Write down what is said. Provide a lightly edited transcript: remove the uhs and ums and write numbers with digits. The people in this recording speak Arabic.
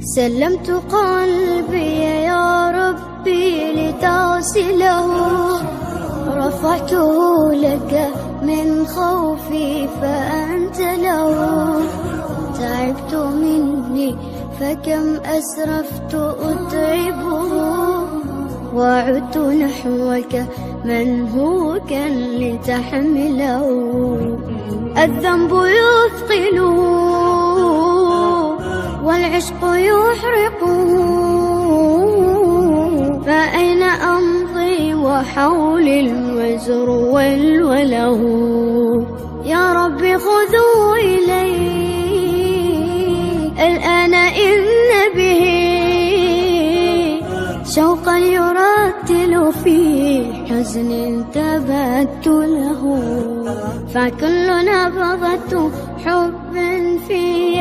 سلمت قلبي يا ربي لتصله، رفعته لك من خوفي فأنت له. تعبت مني فكم أسرفت أتعبه، وعدت نحوك منهوكا لتحمله. الذنب يثقله والعشق يحرقه، فأين أمضي وحولي الوزر والوله. يا رب خذوا إلي الآن إن به شوقا يرتل في حزن تبت له. فكل نبضة حب في